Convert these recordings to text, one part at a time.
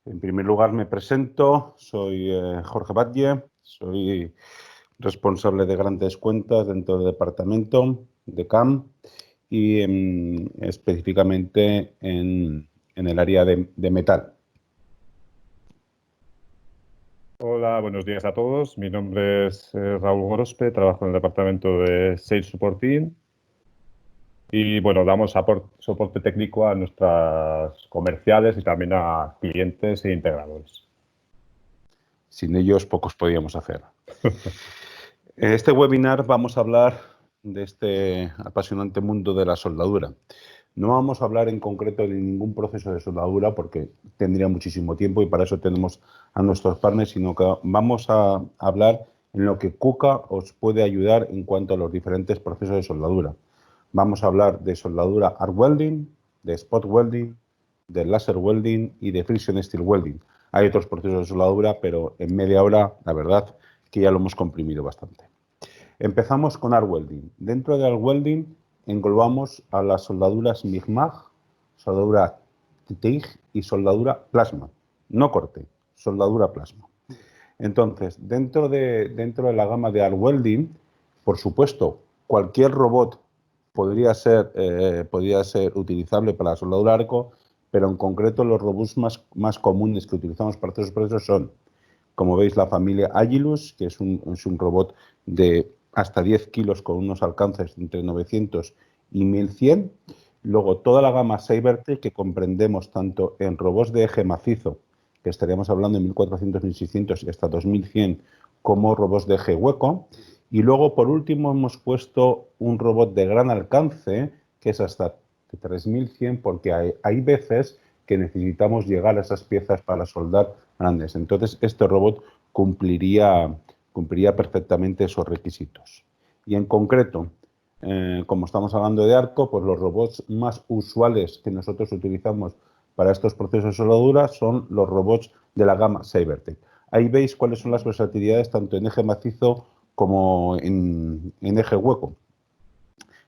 En primer lugar me presento, soy Jorge Batlle, soy responsable de grandes cuentas dentro del departamento de CAM y específicamente en el área de metal. Hola, buenos días a todos. Mi nombre es Raúl Gorospe, trabajo en el departamento de Sales Support Team y bueno, damos soporte técnico a nuestras comerciales y también a clientes e integradores. Sin ellos pocos podíamos hacer. En este webinar vamos a hablar de este apasionante mundo de la soldadura. No vamos a hablar en concreto de ningún proceso de soldadura porque tendría muchísimo tiempo y para eso tenemos a nuestros partners, sino que vamos a hablar en lo que KUKA os puede ayudar en cuanto a los diferentes procesos de soldadura. Vamos a hablar de soldadura arc welding, de spot welding, de laser welding y de friction steel welding. Hay otros procesos de soldadura, pero en media hora, la verdad, que ya lo hemos comprimido bastante. Empezamos con arc welding. Dentro de arc welding englobamos a las soldaduras MIG-MAG, soldadura TIG y soldadura plasma. No corte, soldadura plasma. Entonces, dentro de la gama de arc welding, por supuesto, cualquier robot podría ser utilizable para la soldadura arco, pero en concreto los robots más comunes que utilizamos para estos procesos son, como veis, la familia Agilus, que es un robot de hasta 10 kilos con unos alcances entre 900 y 1100. Luego toda la gama Cybertech, que comprendemos tanto en robots de eje macizo, que estaríamos hablando de 1400, 1600 y hasta 2100, como robots de eje hueco. Y luego, por último, hemos puesto un robot de gran alcance, que es hasta 3100, porque hay veces que necesitamos llegar a esas piezas para soldar grandes. Entonces, este robot cumpliría perfectamente esos requisitos. Y en concreto, como estamos hablando de arco, pues los robots más usuales que nosotros utilizamos para estos procesos de soldadura son los robots de la gama Cybertech. Ahí veis cuáles son las versatilidades tanto en eje macizo como en eje hueco.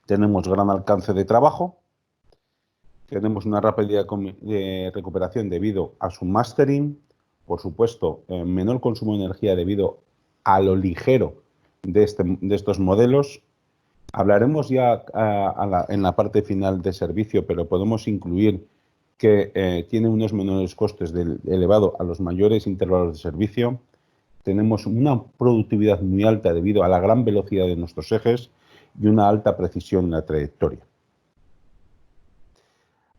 Tenemos gran alcance de trabajo, tenemos una rápida recuperación debido a su mastering, por supuesto, menor consumo de energía debido a lo ligero de estos modelos. Hablaremos ya en la parte final de servicio, pero podemos incluir que tiene unos menores costes elevado a los mayores intervalos de servicio. Tenemos una productividad muy alta debido a la gran velocidad de nuestros ejes y una alta precisión en la trayectoria.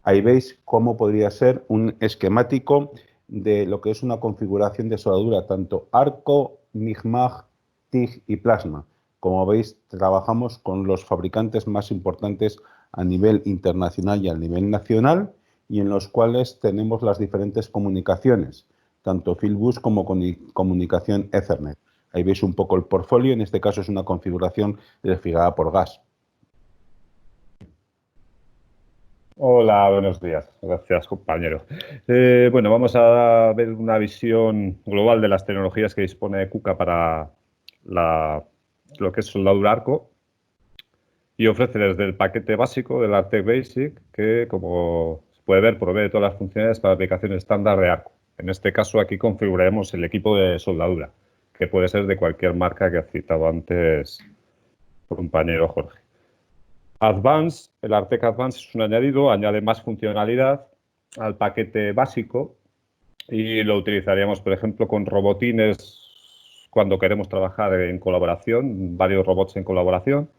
Ahí veis cómo podría ser un esquemático de lo que es una configuración de soldadura, tanto arco, MIG-MAG, TIG y plasma. Como veis, trabajamos con los fabricantes más importantes a nivel internacional y a nivel nacional, y en los cuales tenemos las diferentes comunicaciones, tanto Fieldbus como comunicación Ethernet. Ahí veis un poco el portfolio, en este caso es una configuración refrigerada por gas. Hola, buenos días. Gracias, compañero. Bueno, vamos a ver una visión global de las tecnologías que dispone KUKA para lo que es soldadura arco y ofrece desde el paquete básico del Arctech Basic, que como se puede ver provee todas las funcionalidades para aplicación estándar de arco. En este caso aquí configuraremos el equipo de soldadura, que puede ser de cualquier marca que ha citado antes el compañero Jorge. Advance, el Arctech Advance es un añadido, añade más funcionalidad al paquete básico y lo utilizaríamos, por ejemplo, con robotines cuando queremos trabajar en colaboración, varios robots en colaboración,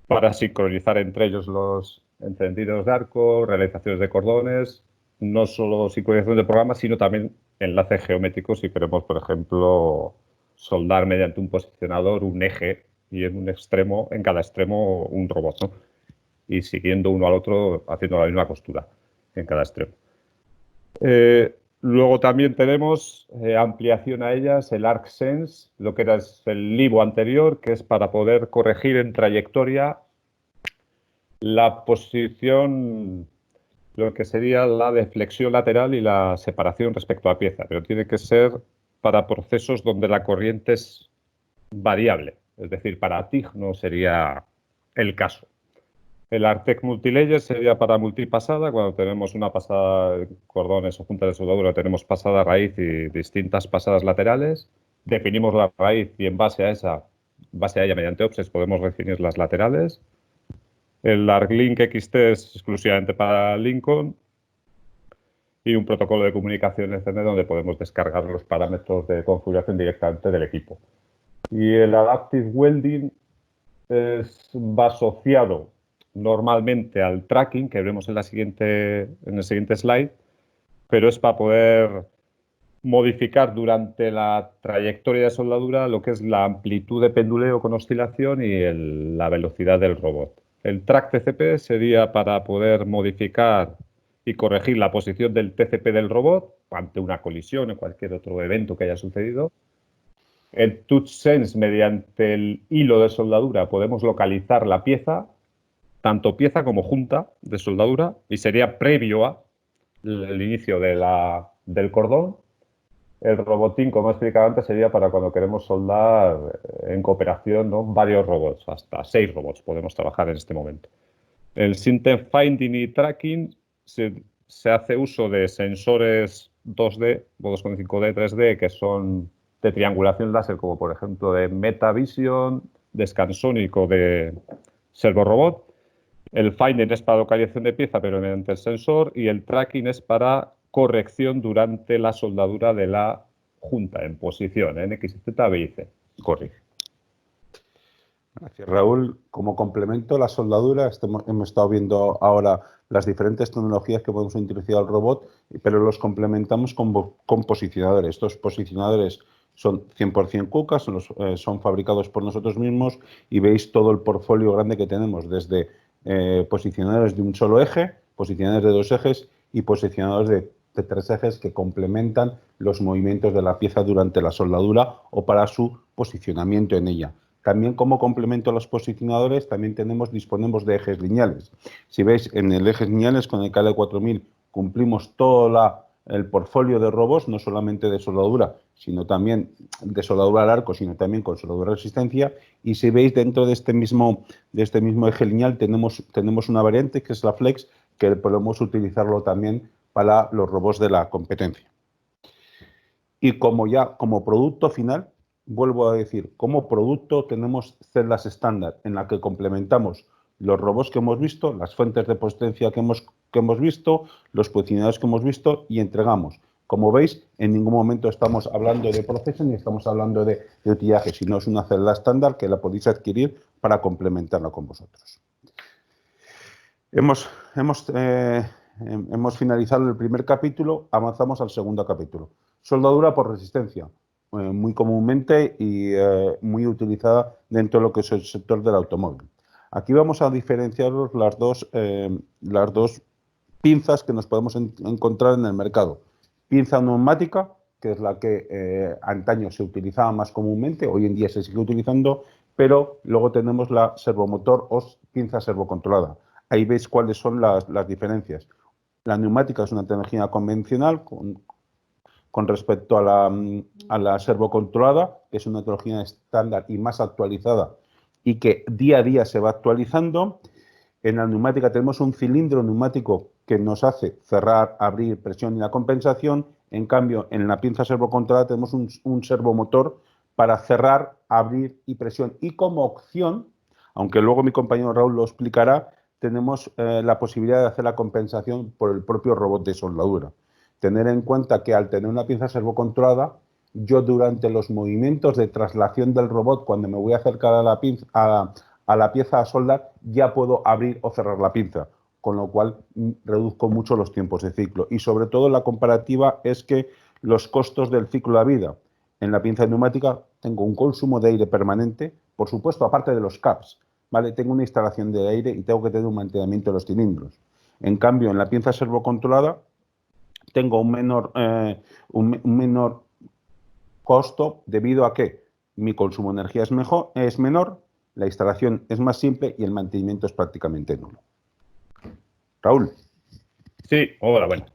para sincronizar entre ellos los encendidos de arco, realizaciones de cordones, no solo sincronización de programas, sino también enlaces geométricos si queremos, por ejemplo, soldar mediante un posicionador un eje y en cada extremo un robot, ¿no? Y siguiendo uno al otro, haciendo la misma costura en cada extremo. Luego también tenemos ampliación a ellas, el ArcSense, lo que era el LIBO anterior, que es para poder corregir en trayectoria la posición, lo que sería la deflexión lateral y la separación respecto a la pieza, pero tiene que ser para procesos donde la corriente es variable, es decir, para TIG no sería el caso. El Artec Multilayer sería para multipasada, cuando tenemos una pasada de cordones o junta de soldadura, tenemos pasada raíz y distintas pasadas laterales. Definimos la raíz y en base a ella, mediante offsets, podemos definir las laterales. El ArcLink XT es exclusivamente para Lincoln y un protocolo de comunicación Ethernet donde podemos descargar los parámetros de configuración directamente del equipo. Y el Adaptive Welding va asociado normalmente al tracking, que veremos en el siguiente slide, pero es para poder modificar durante la trayectoria de soldadura lo que es la amplitud de penduleo con oscilación y la velocidad del robot. El track TCP sería para poder modificar y corregir la posición del TCP del robot ante una colisión o cualquier otro evento que haya sucedido. El TouchSense, mediante el hilo de soldadura, podemos localizar la pieza, tanto pieza como junta de soldadura, y sería previo al inicio del cordón. El robotín, como he explicado antes, sería para cuando queremos soldar en cooperación, ¿no? Varios robots, hasta 6 robots podemos trabajar en este momento. El System Finding y Tracking se hace uso de sensores 2D, 2.5D, 3D, que son de triangulación láser, como por ejemplo de Metavision, de Scansonic o de Servorobot. El Finding es para localización de pieza, pero mediante el sensor, y el Tracking es para corrección durante la soldadura de la junta en posición, en X, Z, B y C. Corrige. Gracias, Raúl. Como complemento, la soldadura, hemos estado viendo ahora las diferentes tecnologías que podemos introducir al robot, pero los complementamos con posicionadores. Estos posicionadores son 100% KUKA, son fabricados por nosotros mismos y veis todo el portfolio grande que tenemos, desde posicionadores de un solo eje, posicionadores de 2 ejes y posicionadores de 3 ejes que complementan los movimientos de la pieza durante la soldadura o para su posicionamiento en ella. También como complemento a los posicionadores también disponemos de ejes lineales. Si veis, en el ejes lineales con el KL4000 cumplimos todo el portfolio de robots, no solamente de soldadura, sino también de soldadura al arco, sino también con soldadura de resistencia. Y si veis, dentro de este mismo eje lineal tenemos una variante que es la Flex, que podemos utilizarlo también para los robots de la competencia. Y como producto final, vuelvo a decir, como producto tenemos celdas estándar en la que complementamos los robots que hemos visto, las fuentes de potencia que hemos visto, los posicionadores que hemos visto y entregamos. Como veis, en ningún momento estamos hablando de proceso ni estamos hablando de utillaje, sino es una celda estándar que la podéis adquirir para complementarla con vosotros. Hemos finalizado el primer capítulo, avanzamos al segundo capítulo. Soldadura por resistencia, muy comúnmente y muy utilizada dentro de lo que es el sector del automóvil. Aquí vamos a diferenciaros las dos pinzas que nos podemos encontrar en el mercado. Pinza neumática, que es la que antaño se utilizaba más comúnmente, hoy en día se sigue utilizando, pero luego tenemos la servomotor o pinza servocontrolada. Ahí veis cuáles son las diferencias. La neumática es una tecnología convencional con respecto a la servocontrolada, que es una tecnología estándar y más actualizada y que día a día se va actualizando. En la neumática tenemos un cilindro neumático que nos hace cerrar, abrir, presión y la compensación. En cambio, en la pinza servocontrolada tenemos un servomotor para cerrar, abrir y presión. Y como opción, aunque luego mi compañero Raúl lo explicará, tenemos la posibilidad de hacer la compensación por el propio robot de soldadura. Tener en cuenta que al tener una pinza servocontrolada, yo durante los movimientos de traslación del robot, cuando me voy a acercar a la pieza a soldar, ya puedo abrir o cerrar la pinza, con lo cual reduzco mucho los tiempos de ciclo. Y sobre todo la comparativa es que los costos del ciclo de vida en la pinza neumática tengo un consumo de aire permanente, por supuesto, aparte de los caps, ¿vale? Tengo una instalación de aire y tengo que tener un mantenimiento de los cilindros. En cambio, en la pinza servocontrolada tengo un menor costo debido a que mi consumo de energía es menor, la instalación es más simple y el mantenimiento es prácticamente nulo. Raúl. Sí, hola, bueno.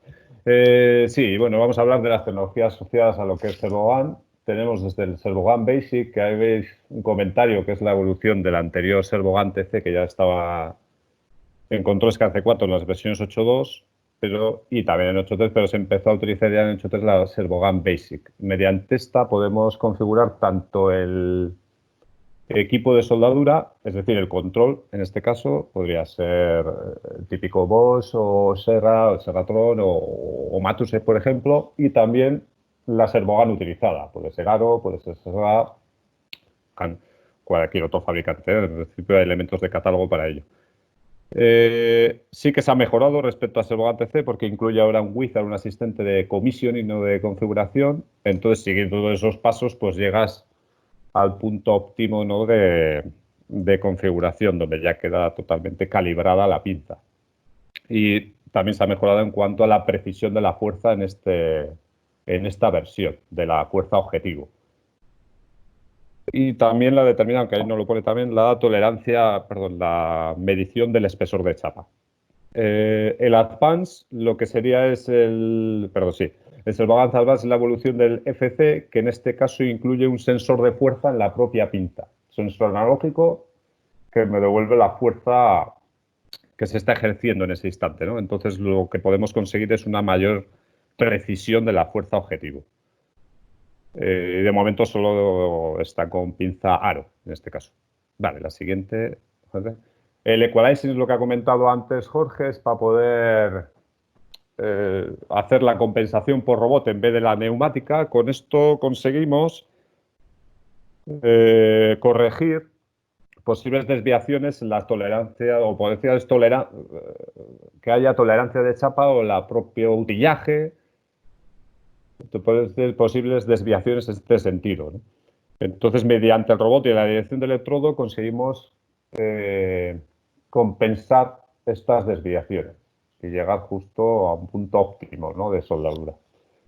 Sí, bueno, vamos a hablar de las tecnologías asociadas a lo que es Servogan. Tenemos desde el Servogan Basic, que ahí veis un comentario que es la evolución del anterior Servogan TC, que ya estaba en controles KC4 en las versiones 8.2 y también en 8.3, pero se empezó a utilizar ya en 8.3 la Servogan Basic. Mediante esta podemos configurar tanto el equipo de soldadura, es decir, el control, en este caso, podría ser el típico Bosch o Serra, o Serratron o Matuse, por ejemplo, y también la Servogan utilizada. Puede ser Aro, puede ser Serra, cualquier otro fabricante. En principio hay elementos de catálogo para ello. Sí que se ha mejorado respecto a Servogan TC porque incluye ahora un wizard, un asistente de commission y no de configuración. Entonces, siguiendo todos esos pasos, pues llegas al punto óptimo, ¿no?, de configuración, donde ya queda totalmente calibrada la pinza. Y también se ha mejorado en cuanto a la precisión de la fuerza en esta versión, de la fuerza objetivo. Y también la determina, aunque ahí no lo pone también, la la medición del espesor de chapa. El Advance, lo que sería es el Servogan Advance es la evolución del FC, que en este caso incluye un sensor de fuerza en la propia pinza. Sensor analógico que me devuelve la fuerza que se está ejerciendo en ese instante, ¿no? Entonces lo que podemos conseguir es una mayor precisión de la fuerza objetivo. De momento solo está con pinza aro, en este caso. Vale, la siguiente. El equalizing es lo que ha comentado antes Jorge, es para poder hacer la compensación por robot en vez de la neumática. Con esto conseguimos corregir posibles desviaciones en la tolerancia o que haya tolerancia de chapa o el propio utillaje. Pueden ser posibles desviaciones en este sentido, ¿no? Entonces, mediante el robot y la dirección del electrodo conseguimos compensar estas desviaciones y llegar justo a un punto óptimo, ¿no?, de soldadura.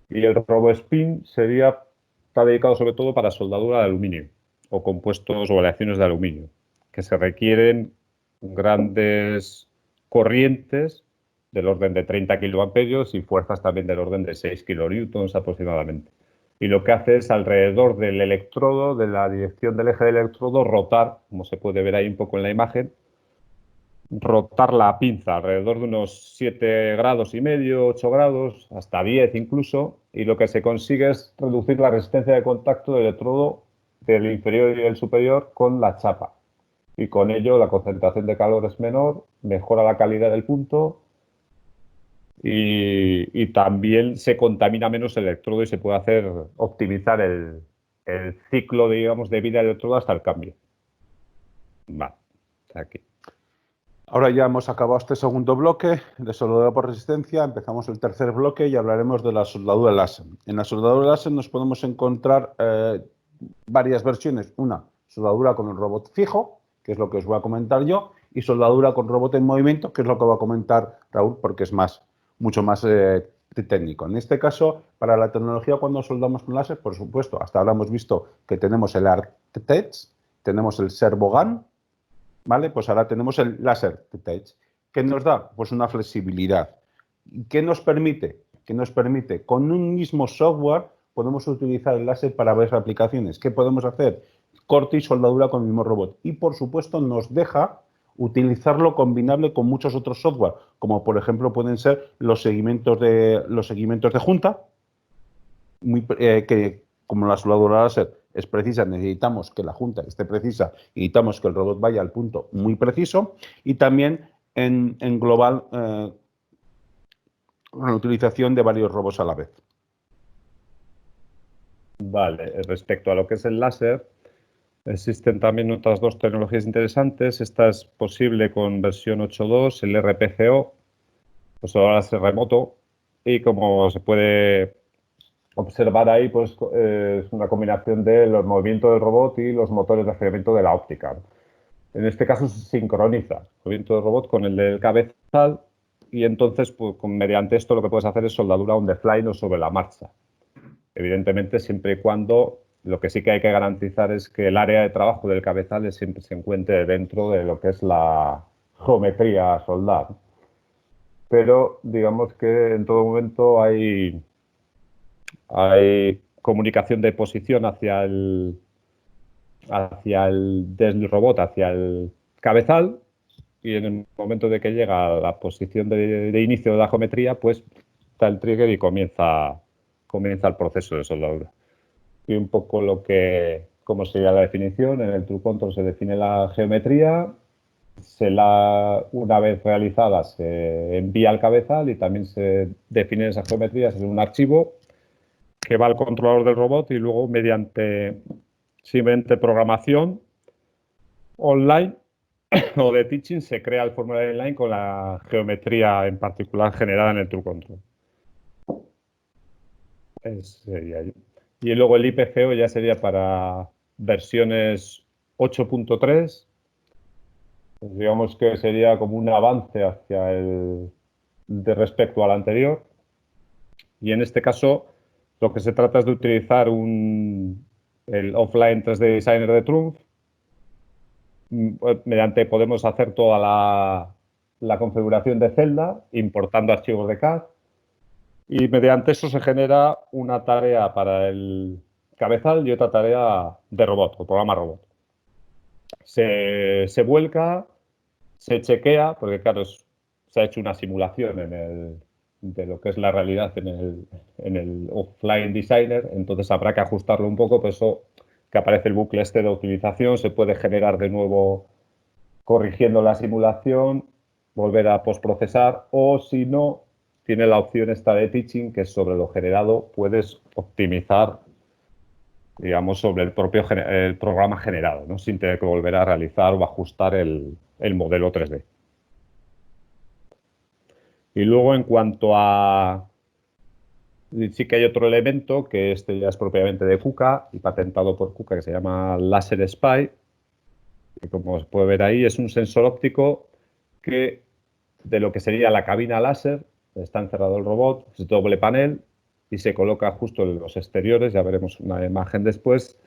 Y el RoboSpin está dedicado sobre todo para soldadura de aluminio o compuestos o aleaciones de aluminio, que se requieren grandes corrientes del orden de 30 kiloamperios y fuerzas también del orden de 6 kilonewtons aproximadamente. Y lo que hace es alrededor del electrodo, de la dirección del eje del electrodo, rotar, como se puede ver ahí un poco en la imagen, rotar la pinza alrededor de unos 7 grados y medio, 8 grados, hasta 10 incluso, y lo que se consigue es reducir la resistencia de contacto del electrodo del inferior y del superior con la chapa. Y con ello la concentración de calor es menor, mejora la calidad del punto y también se contamina menos el electrodo y se puede optimizar el ciclo, digamos, de vida del electrodo hasta el cambio. Vale, aquí. Ahora ya hemos acabado este segundo bloque de soldadura por resistencia, empezamos el tercer bloque y hablaremos de la soldadura láser. En la soldadura láser nos podemos encontrar varias versiones. Una, soldadura con el robot fijo, que es lo que os voy a comentar yo, y soldadura con robot en movimiento, que es lo que va a comentar Raúl, porque es mucho más técnico. En este caso, para la tecnología, cuando soldamos con láser, por supuesto, hasta ahora hemos visto que tenemos el ArcTech, tenemos el Servogan, ¿vale? Pues ahora tenemos el Laser Touch. ¿Qué nos da? Pues una flexibilidad. ¿Qué nos permite? Que nos permite, con un mismo software, podemos utilizar el láser para varias aplicaciones. ¿Qué podemos hacer? Corte y soldadura con el mismo robot. Y, por supuesto, nos deja utilizarlo combinable con muchos otros software, como por ejemplo pueden ser los seguimientos de junta, que como la soldadura láser es precisa, necesitamos que la junta esté precisa, necesitamos que el robot vaya al punto muy preciso, y también en global la utilización de varios robots a la vez. Vale, respecto a lo que es el láser, existen también otras dos tecnologías interesantes. Esta es posible con versión 8.2, el RPGO, pues ahora láser remoto, y como se puede observar ahí, pues es una combinación de los movimientos del robot y los motores de acelerador de la óptica. En este caso se sincroniza el movimiento del robot con el del cabezal y entonces pues, mediante esto lo que puedes hacer es soldadura on the fly o sobre la marcha. Evidentemente siempre y cuando lo que sí que hay que garantizar es que el área de trabajo del cabezal siempre se encuentre dentro de lo que es la geometría a soldar. Pero digamos que en todo momento hay comunicación de posición desde el robot hacia el cabezal, y en el momento de que llega a la posición de inicio de la geometría, pues está el trigger y comienza el proceso de soldadura. Y un poco cómo sería la definición. En el True Control se define la geometría, una vez realizada se envía al cabezal y también se definen esas geometrías en un archivo que va al controlador del robot y luego mediante simplemente programación online o de teaching se crea el formulario online con la geometría en particular generada en el True Control. Y luego el IPFO ya sería para versiones 8.3. Pues digamos que sería como un avance de respecto al anterior. Y en este caso lo que se trata es de utilizar el Offline 3D Designer de Trumpf. Podemos hacer toda la configuración de celda importando archivos de CAD. Y mediante eso se genera una tarea para el cabezal y otra tarea de robot, o programa robot. Se vuelca, se chequea, porque claro, se ha hecho una simulación de lo que es la realidad en el Offline Designer, entonces habrá que ajustarlo un poco, por eso que aparece el bucle de optimización, se puede generar de nuevo corrigiendo la simulación, volver a postprocesar, o si no, tiene la opción esta de teaching, que sobre lo generado puedes optimizar, digamos, sobre el propio el programa generado, ¿no? Sin tener que volver a realizar o ajustar el modelo 3D. Y luego, en cuanto a... Sí que hay otro elemento, que este ya es propiamente de KUKA y patentado por KUKA, que se llama Laser Spy, que como se puede ver ahí es un sensor óptico que de lo que sería la cabina láser, está encerrado el robot, es doble panel y se coloca justo en los exteriores, ya veremos una imagen después,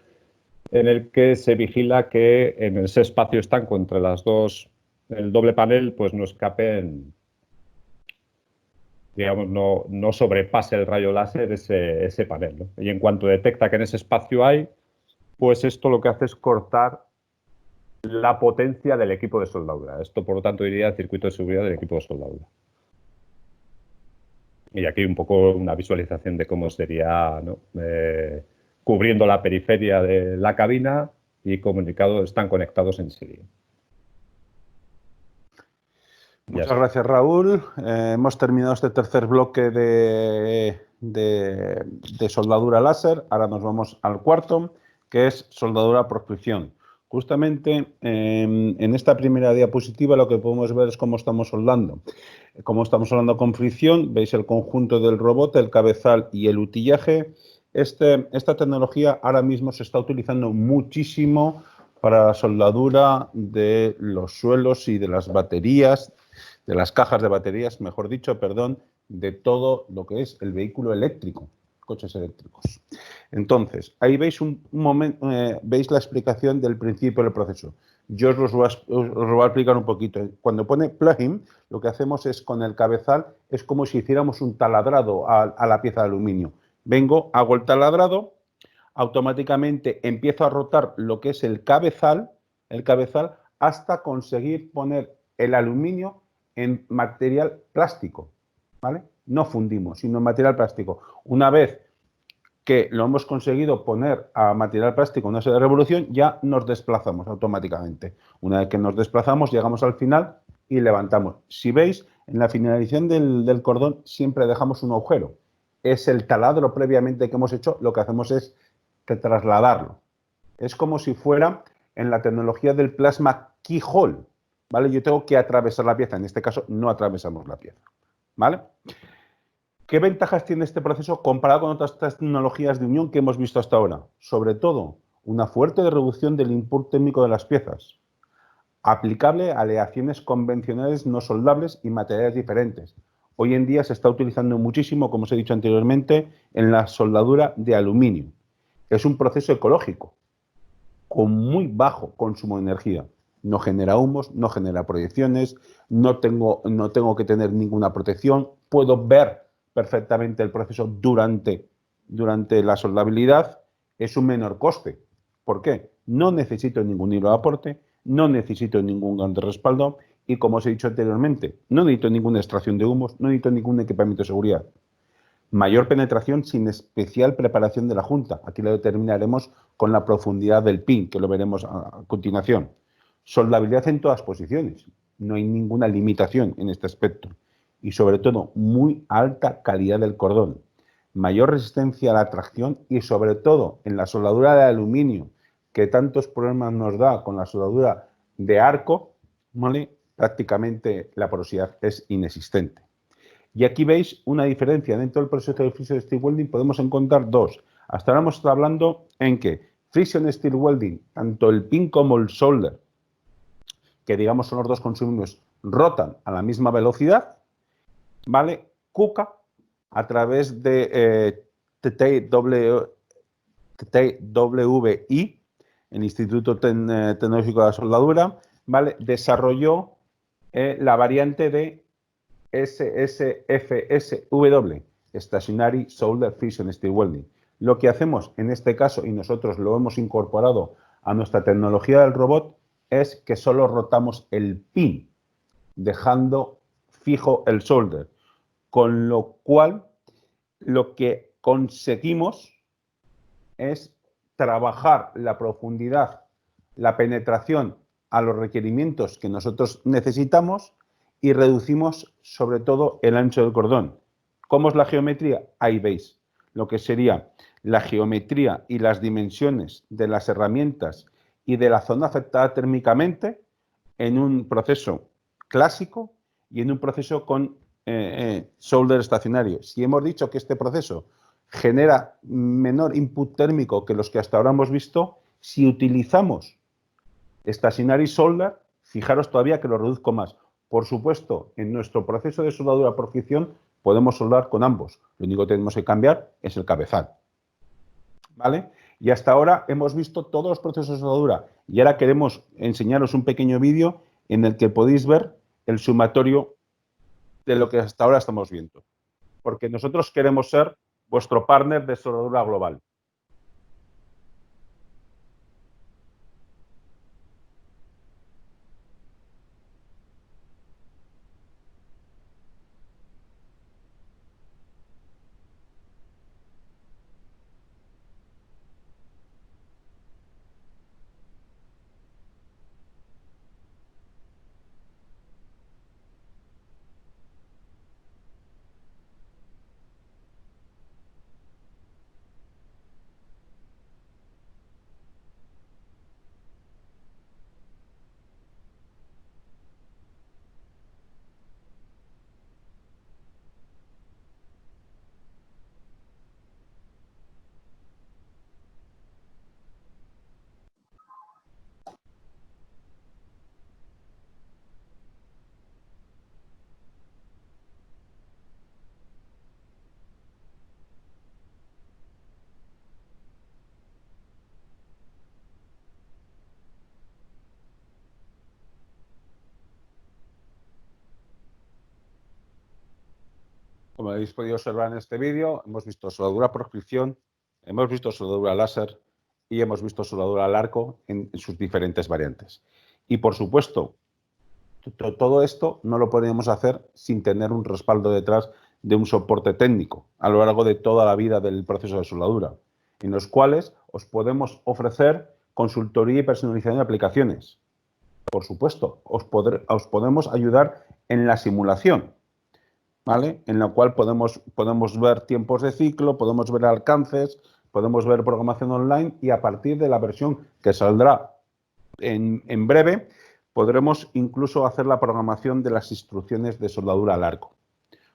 en el que se vigila que en ese espacio estanco entre las dos, el doble panel, pues no escapen, digamos, no sobrepase el rayo láser ese panel, ¿no? Y en cuanto detecta que en ese espacio hay, pues esto lo que hace es cortar la potencia del equipo de soldadura. Esto, por lo tanto, iría al circuito de seguridad del equipo de soldadura. Y aquí un poco una visualización de cómo sería, ¿no? Cubriendo la periferia de la cabina y están conectados en serie. Muchas gracias, Raúl. Hemos terminado este tercer bloque de soldadura láser. Ahora nos vamos al cuarto, que es soldadura por fricción. Justamente en esta primera diapositiva lo que podemos ver es cómo estamos soldando. Cómo estamos soldando con fricción. Veis el conjunto del robot, el cabezal y el utillaje. Esta tecnología ahora mismo se está utilizando muchísimo para la soldadura de los suelos y de las baterías, de las cajas de baterías, mejor dicho, perdón, de todo lo que es el vehículo eléctrico, coches eléctricos. Entonces, ahí veis veis la explicación del principio del proceso. Yo os lo voy a explicar un poquito. Cuando pone plugin, lo que hacemos es con el cabezal, es como si hiciéramos un taladrado a la pieza de aluminio. Vengo, hago el taladrado, automáticamente empiezo a rotar lo que es el cabezal hasta conseguir poner el aluminio en material plástico, ¿vale? No fundimos, sino en material plástico. Una vez que lo hemos conseguido poner a material plástico en una serie de revolución, ya nos desplazamos automáticamente. Una vez que nos desplazamos, llegamos al final y levantamos. Si veis, en la finalización del cordón siempre dejamos un agujero. Es el taladro previamente que hemos hecho, lo que hacemos es que trasladarlo. Es como si fuera en la tecnología del plasma keyhole, ¿vale? Yo tengo que atravesar la pieza, en este caso no atravesamos la pieza, ¿vale? ¿Qué ventajas tiene este proceso comparado con otras tecnologías de unión que hemos visto hasta ahora? Sobre todo, una fuerte reducción del input térmico de las piezas, aplicable a aleaciones convencionales no soldables y materiales diferentes. Hoy en día se está utilizando muchísimo, como os he dicho anteriormente, en la soldadura de aluminio. Es un proceso ecológico, con muy bajo consumo de energía. No genera humos, no genera proyecciones, no tengo que tener ninguna protección, puedo ver perfectamente el proceso durante la soldabilidad, es un menor coste. ¿Por qué? No necesito ningún hilo de aporte, no necesito ningún gran de respaldo Y como os he dicho anteriormente, no necesito ninguna extracción de humos, no necesito ningún equipamiento de seguridad. Mayor penetración sin especial preparación de la junta. Aquí lo determinaremos con la profundidad del pin, que lo veremos a continuación. Soldabilidad en todas posiciones. No hay ninguna limitación en este aspecto. Y sobre todo, muy alta calidad del cordón. Mayor resistencia a la tracción y sobre todo en la soldadura de aluminio, que tantos problemas nos da con la soldadura de arco, ¿vale? Prácticamente la porosidad es inexistente. Y aquí veis una diferencia. Dentro del proceso de Friction Steel Welding podemos encontrar dos. Hasta ahora hemos estado hablando en que Friction Steel Welding, tanto el pin como el solder, que digamos son los dos consumibles, rotan a la misma velocidad, ¿vale? KUKA, a través de TWI, el Instituto Tecnológico de la Soldadura, ¿vale? Desarrolló la variante de SSFSW, Stationary Solder Friction Steel Welding. Lo que hacemos en este caso, y nosotros lo hemos incorporado a nuestra tecnología del robot, es que solo rotamos el pin, dejando fijo el solder, con lo cual lo que conseguimos es trabajar la profundidad, la penetración a los requerimientos que nosotros necesitamos y reducimos sobre todo el ancho del cordón. ¿Cómo es la geometría? Ahí veis lo que sería la geometría y las dimensiones de las herramientas y de la zona afectada térmicamente en un proceso clásico y en un proceso con solder estacionario. Si hemos dicho que este proceso genera menor input térmico que los que hasta ahora hemos visto, si utilizamos stationary solder, fijaros todavía que lo reduzco más. Por supuesto, en nuestro proceso de soldadura por fricción podemos soldar con ambos. Lo único que tenemos que cambiar es el cabezal. ¿Vale? Y hasta ahora hemos visto todos los procesos de soldadura y ahora queremos enseñaros un pequeño vídeo en el que podéis ver el sumatorio de lo que hasta ahora estamos viendo. Porque nosotros queremos ser vuestro partner de soldadura global. Como habéis podido observar en este vídeo, hemos visto soldadura por fricción, hemos visto soldadura láser y hemos visto soldadura al arco en sus diferentes variantes. Y por supuesto, todo esto no lo podemos hacer sin tener un respaldo detrás de un soporte técnico a lo largo de toda la vida del proceso de soldadura, en los cuales os podemos ofrecer consultoría y personalización de aplicaciones. Por supuesto, os podemos ayudar en la simulación, ¿vale? En la cual podemos ver tiempos de ciclo, podemos ver alcances, podemos ver programación online y a partir de la versión que saldrá en breve, podremos incluso hacer la programación de las instrucciones de soldadura al arco.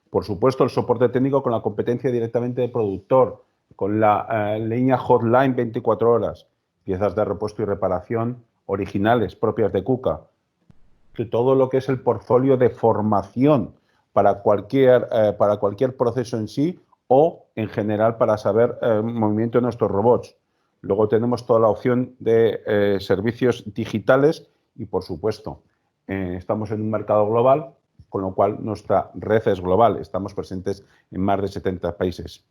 Por supuesto, el soporte técnico con la competencia directamente de productor, con la línea hotline 24 horas, piezas de repuesto y reparación originales, propias de KUKA, todo lo que es el portfolio de formación para cualquier proceso en sí o, en general, para saber el movimiento de nuestros robots. Luego tenemos toda la opción de servicios digitales y, por supuesto, estamos en un mercado global, con lo cual nuestra red es global. Estamos presentes en más de 70 países.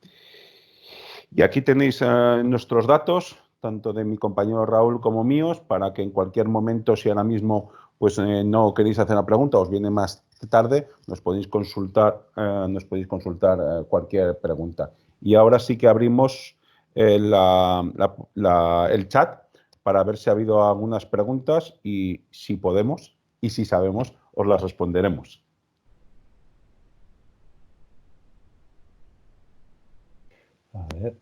Y aquí tenéis nuestros datos, tanto de mi compañero Raúl como míos, para que en cualquier momento, si ahora mismo pues no queréis hacer una pregunta, os viene más tarde, nos podéis consultar cualquier pregunta. Y ahora sí que abrimos el chat para ver si ha habido algunas preguntas y si podemos y si sabemos, os las responderemos. A ver.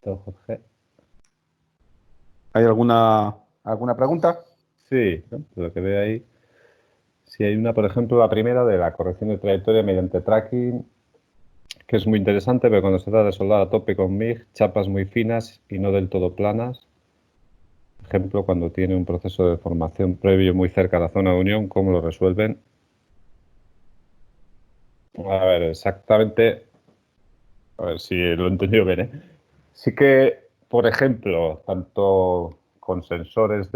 Jorge. ¿Hay alguna pregunta? Sí, ¿no? Lo que veo ahí. Si hay una, por ejemplo, la primera de la corrección de trayectoria mediante tracking, que es muy interesante, pero cuando se trata de soldar a tope con MIG, chapas muy finas y no del todo planas. Por ejemplo, cuando tiene un proceso de formación previo muy cerca a la zona de unión, ¿cómo lo resuelven? A ver, exactamente, a ver si lo he entendido bien, ¿eh? Sí que, por ejemplo, tanto con sensores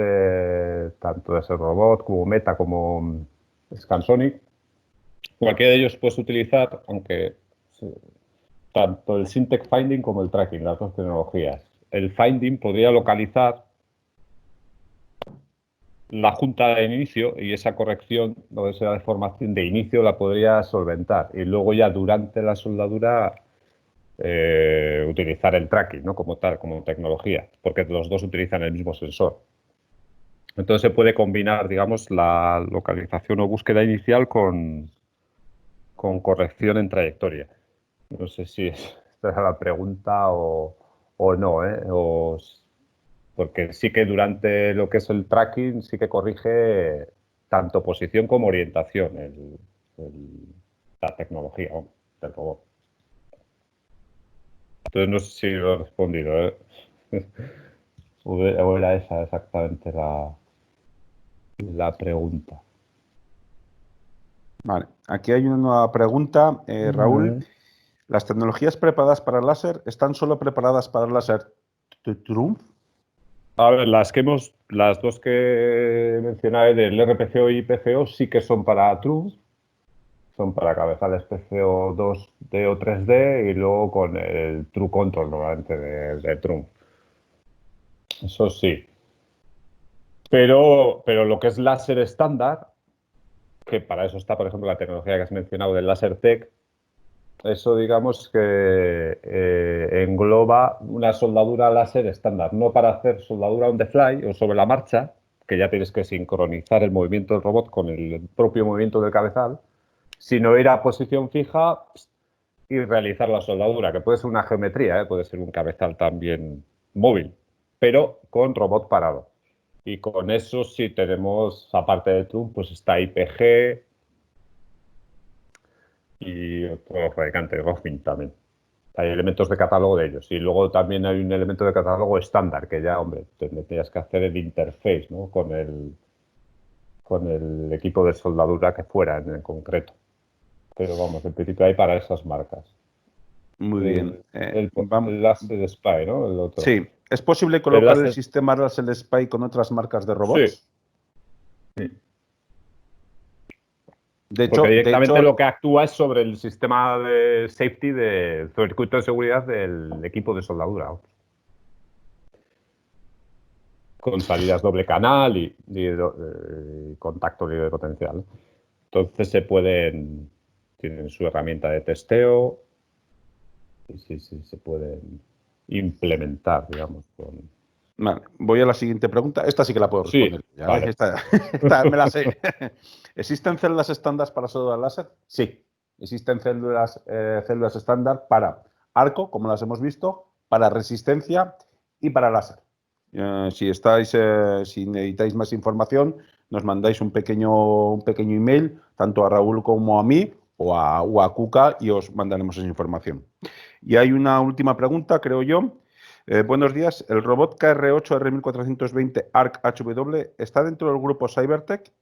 tanto de ese robot como Meta como Scansonic, cualquiera de ellos puedes utilizar, aunque tanto el Syntec Finding como el Tracking, las dos tecnologías. El Finding podría localizar la junta de inicio y esa corrección o esa deformación de inicio la podría solventar y luego ya durante la soldadura utilizar el tracking, ¿no? Como tal, como tecnología, porque los dos utilizan el mismo sensor. Entonces se puede combinar, digamos, la localización o búsqueda inicial con corrección en trayectoria. No sé si esta es la pregunta o no, ¿eh? Porque sí que durante lo que es el tracking sí que corrige tanto posición como orientación la tecnología del robot. Entonces no sé si lo he respondido, ¿eh? O era esa exactamente la pregunta. Vale, aquí hay una nueva pregunta, Raúl. ¿Las tecnologías preparadas para el láser están solo preparadas para el láser TRUMPF? A ver, las dos que mencioné del RPCO y PCO sí que son para TRUMPF, son para cabezales PCO 2D o 3D y luego con el True Control normalmente de TRUMPF. Eso sí. Pero lo que es láser estándar, que para eso está, por ejemplo, la tecnología que has mencionado del láser tech, eso digamos que engloba una soldadura láser estándar, no para hacer soldadura on the fly o sobre la marcha, que ya tienes que sincronizar el movimiento del robot con el propio movimiento del cabezal, sino ir a posición fija y realizar la soldadura, que puede ser una geometría, puede ser un cabezal también móvil, pero con robot parado. Y con eso sí tenemos, aparte de TRUMPF, pues está IPG y otro fabricante, Rofin también. Hay elementos de catálogo de ellos. Y luego también hay un elemento de catálogo estándar, que ya, hombre, tendrías que hacer el interface, ¿no? con el equipo de soldadura que fuera en concreto. Pero vamos, en principio hay para esas marcas. Muy bien. El Láser Spy, ¿no? El otro. Sí. ¿Es posible colocar el sistema Láser Spy con otras marcas de robots? Sí. Porque directamente lo que actúa es sobre el sistema de safety, del circuito de seguridad del equipo de soldadura. Con salidas doble canal y contacto libre potencial. Entonces tienen su herramienta de testeo y sí, se pueden implementar, digamos. Vale, voy a la siguiente pregunta. Esta sí que la puedo responder. Sí, vale. Esta me la sé. ¿Existen células estándar para soldadura láser? Sí. Existen células estándar para arco, como las hemos visto, para resistencia y para láser. Si necesitáis más información, nos mandáis un pequeño email, tanto a Raúl como a mí, o a Cuca, y os mandaremos esa información. Y hay una última pregunta, creo yo. Buenos días. ¿El robot KR8 R1420 ARC HW está dentro del grupo Cybertech?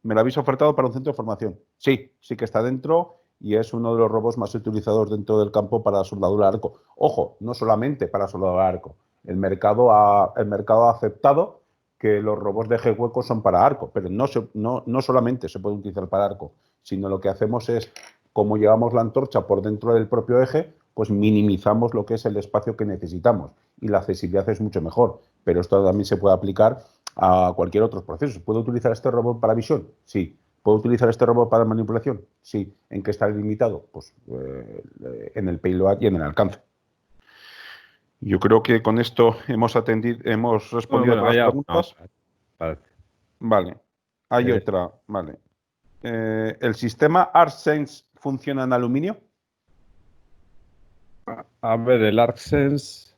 Me lo habéis ofertado para un centro de formación. Sí que está dentro y es uno de los robots más utilizados dentro del campo para soldadura arco. Ojo, no solamente para soldadura arco. El mercado ha aceptado que los robots de eje hueco son para arco, pero no solamente se puede utilizar para arco, sino lo que hacemos es, como llevamos la antorcha por dentro del propio eje, pues minimizamos lo que es el espacio que necesitamos y la accesibilidad es mucho mejor. Pero esto también se puede aplicar a cualquier otro proceso. ¿Puedo utilizar este robot para visión? Sí. ¿Puedo utilizar este robot para manipulación? Sí. ¿En qué está limitado? Pues en el payload y en el alcance. Yo creo que con esto hemos respondido a Bueno, todas las hay preguntas. parece. Vale. Hay otra. Vale. ¿El sistema ArcSense funciona en aluminio? A ver, el ArcSense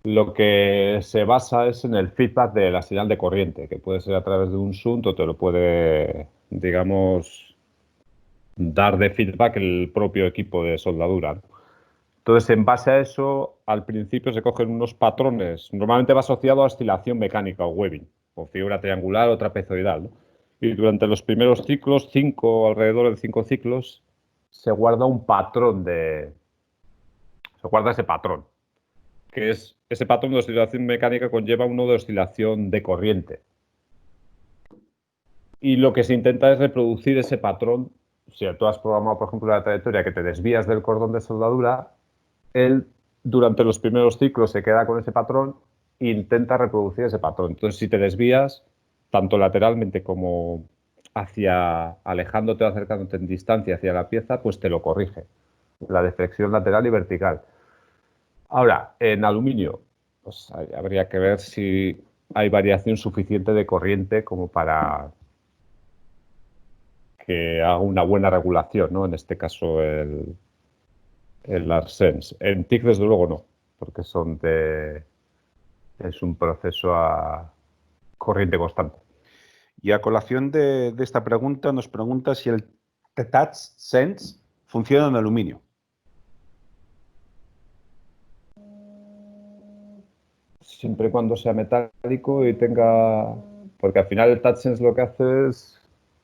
lo que se basa es en el feedback de la señal de corriente, que puede ser a través de un shunt o te lo puede, digamos, dar de feedback el propio equipo de soldadura, ¿no? Entonces, en base a eso, al principio se cogen unos patrones. Normalmente va asociado a oscilación mecánica o webbing, o figura triangular o trapezoidal, ¿no? Y durante los primeros ciclos, alrededor de 5 ciclos, se guarda un patrón se guarda ese patrón, que es ese patrón de oscilación mecánica conlleva uno de oscilación de corriente. Y lo que se intenta es reproducir ese patrón. Si tú has programado, por ejemplo, la trayectoria que te desvías del cordón de soldadura, él durante los primeros ciclos se queda con ese patrón e intenta reproducir ese patrón. Entonces, si te desvías, tanto lateralmente como alejándote o acercándote en distancia hacia la pieza, pues te lo corrige. La deflexión lateral y vertical. Ahora, en aluminio, pues habría que ver si hay variación suficiente de corriente como para que haga una buena regulación, ¿no? En este caso, el ArcSense. En TIC, desde luego, no, porque es un proceso a corriente constante. Y a colación de esta pregunta, nos pregunta si el TouchSense funciona en aluminio. Siempre y cuando sea metálico y tenga... Porque al final el TouchSense lo que hace es,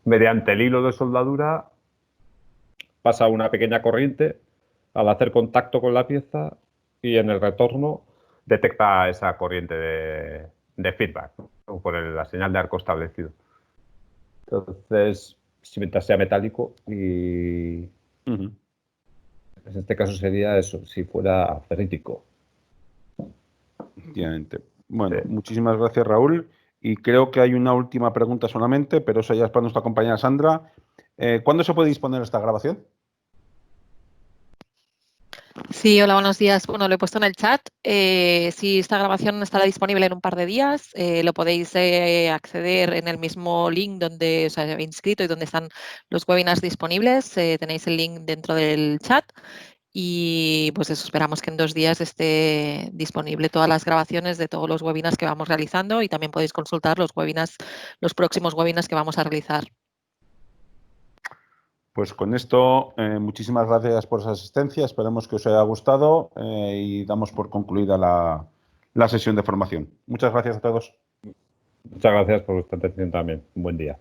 mediante el hilo de soldadura, pasa una pequeña corriente al hacer contacto con la pieza y en el retorno detecta esa corriente de feedback, ¿no? Por la señal de arco establecido. Entonces, mientras sea metálico y en este caso sería eso, si fuera ferrítico. Efectivamente. Bueno, muchísimas gracias, Raúl. Y creo que hay una última pregunta solamente, pero eso ya es para nuestra compañera Sandra. ¿Cuándo se puede disponer esta grabación? Sí, hola, buenos días. Bueno, lo he puesto en el chat. Si esta grabación estará disponible en un par de días, lo podéis acceder en el mismo link donde os habéis inscrito y donde están los webinars disponibles. Tenéis el link dentro del chat. Y pues eso, esperamos que en 2 días esté disponible todas las grabaciones de todos los webinars que vamos realizando y también podéis consultar los próximos webinars que vamos a realizar. Pues con esto, muchísimas gracias por esa asistencia. Esperemos que os haya gustado y damos por concluida la sesión de formación. Muchas gracias a todos. Muchas gracias por vuestra atención también. Un buen día.